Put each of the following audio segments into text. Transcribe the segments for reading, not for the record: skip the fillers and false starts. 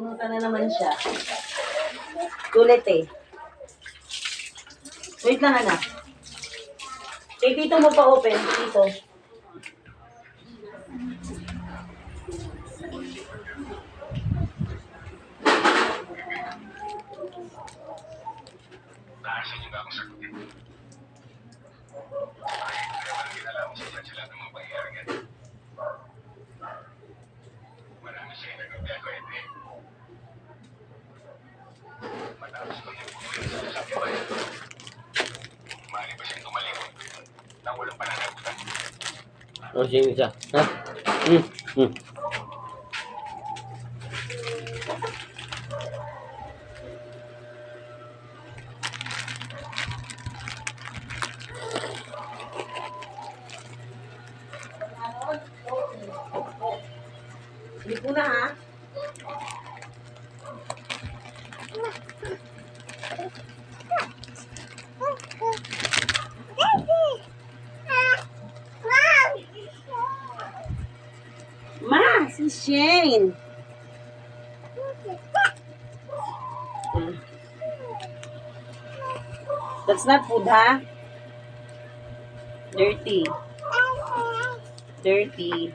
Pumunta na naman siya. Tulit eh. Wait lang anak. Tito mo pa open. Tito. Naasan niyo ba akong sagutin? Ay, walang ginalaman sa chat sila ng mga pangyayari yan. Marami siya inagagaya ko, Ete. Matapos ko yung pumunta sa sasabi ba yan? Mali ba siyang tumalikod nang walang pananagutan? Oh, sino siya? Ha? Hindi po na ha. Ma, si Shane. That's not food, ha? Dirty. Dirty.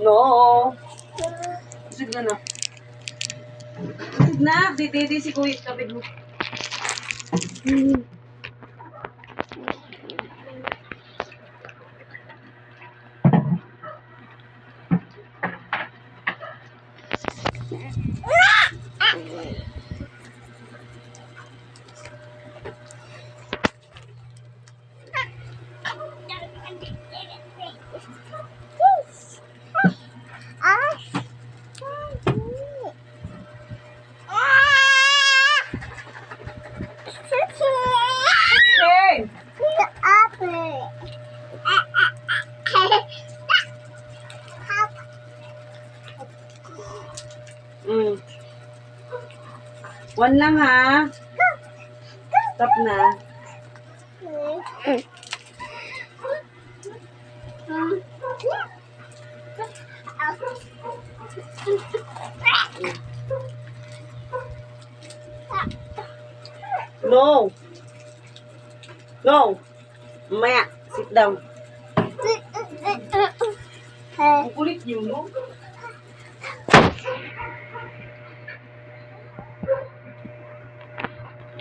No. Busog na na. Busog na. Didi si Kuya. Kapit mo. Shane! One lang ha. Stop na. No. No. Mamaya. Sit down. Ang kulit niyo, no?